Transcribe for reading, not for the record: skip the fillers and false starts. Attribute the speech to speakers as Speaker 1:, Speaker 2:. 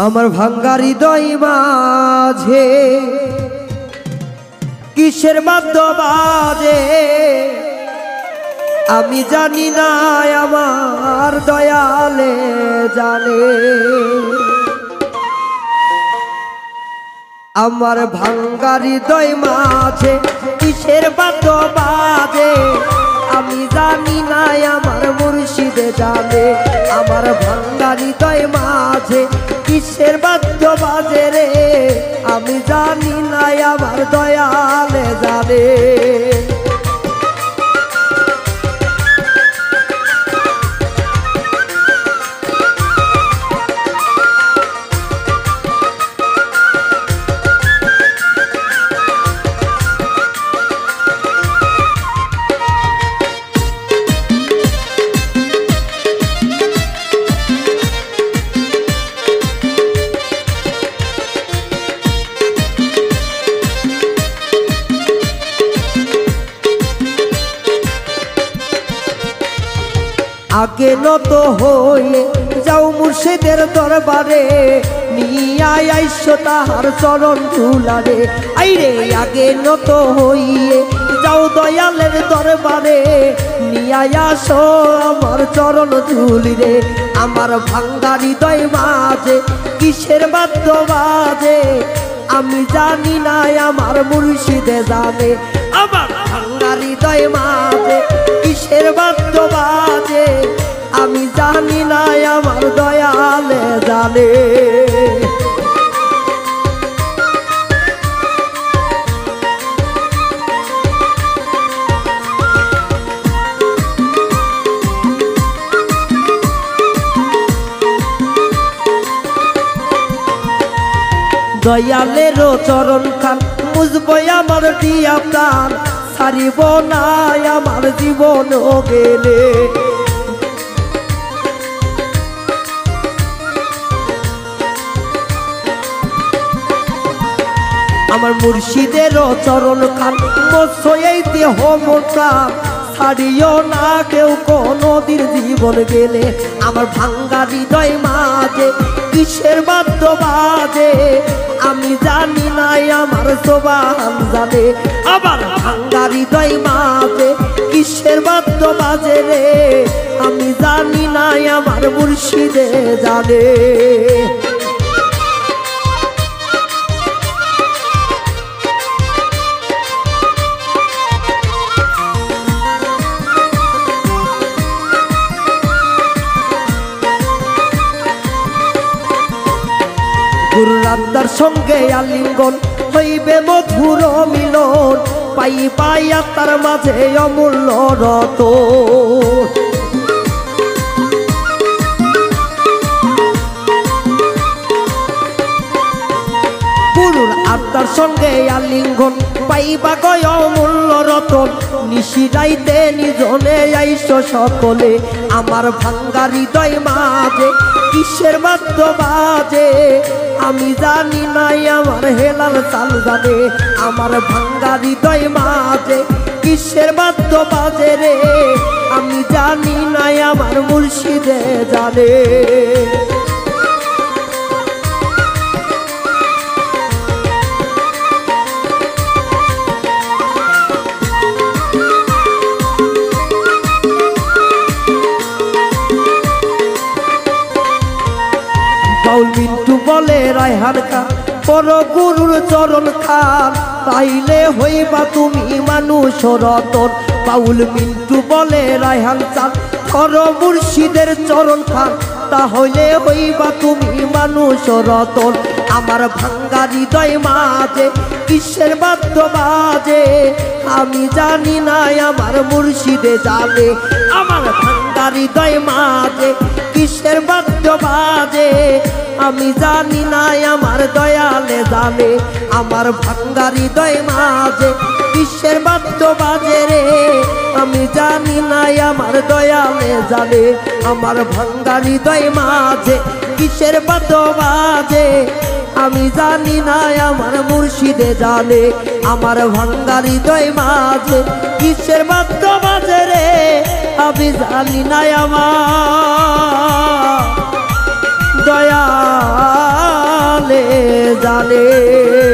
Speaker 1: আমার ভাঙ্গা হৃদয় মাঝে কিসের বাদ্য বাজে আমি জানি না, আমার দয়ালে জানে। আমার ভাঙ্গা হৃদয় মাঝে কিসের বাদ্য বাজে আমি জানি না, আমার মুর্শিদে জানে। আমার ভাঙ্গা হৃদয় মাঝে কিসের বাদ্য বাজে রে আমি জানি না, আমার দয়ালে জানে। আগে নত হয়ে যাও মুর্শিদের দরবারে, নিয়ে আইসো তাহার চরণ ধুলারে। আইরে আগে নত হইয়ে যাও দয়ালের দরবারে, নিয়ে আসো আমার চরণ ধুলিরে। আমার ভাঙ্গা হৃদয় মাঝে কিসের বাদ্য বাজে আমি জানি না, আমার মুর্শিদে জানে। আমার ভাঙ্গা হৃদয় মাঝে কিসের বাদ্য বাজে আমি জানি না, আমার দয়ালে জানে। দয়ালেরও চরণ খান মুজবো আমার দিয়া প্রাণ, ছাড়িব না আমার জীবন গেলে। আমার মুর্শিদেরও চরণ খান এই দেহ প্রাণ, ছাড়িও না কেউ কোনদিন জীবন গেলে। আমার ভাঙ্গা হৃদয় মাঝে কিসের বাদ্য বাজে আমি জানি না, আমার সোবান জানে। আমার ভাঙ্গা হৃদয় মাঝে কিসের বাদ্য বাজে রে আমি জানি না, আমার মুর্শিদে জানে। গুরু রামদার সঙ্গে আলিঙ্গন হইবে মধুর মিলন, পাই পাইয়া তার মাঝে অমূল্য রতন। গুরুর আত্মার সঙ্গে আলিঙ্গন পাইবা গয় অমূল্য রতন, নিশিরাইতে নিজনে আইসো সকলে। আমার ভাঙ্গা হৃদয় মাঝে কিসের বাদ্য বাজে আমি জানি না, আমার হেলাল চাল জানে। আমার ভাঙ্গা হৃদয় মাঝে কিসের বাদ্য বাজে রে আমি জানি না, আমার মুর্শিদে জানে। বাউল মিন্টু বলে রায়হান খান পর গুরুর চরণ খান, পাইলে হইবা তুমি মানুষ রতন। বাউল মিন্টু বলে রায়হান চান পর মুর্শিদের চরণ খান, তাহলে হইবা তুমি মানুষ রতন। আমার ভাঙ্গা হৃদয় মাঝে কিসের বাদ্য বাজে আমি জানি না, আমার মুর্শিদে জানে। আমার ভাঙ্গা হৃদয় মাঝে কিসের বাদ্য বাজে আমি জানি না, আমার দয়ালে জানে। আমার ভাঙ্গা হৃদয় মাঝে কিসের বাদ্য বাজে রে আমি জানি না, আমার দয়ালে জানে। আমার ভাঙ্গা হৃদয় মাঝে কিসের বাদ্য বাজে আমি জানি না, আমার মুর্শিদে জানে। আমার ভাঙ্গা হৃদয় মাঝে কিসের বাদ্য বাজে রে আমি জানি না, আমার দয়া জানে।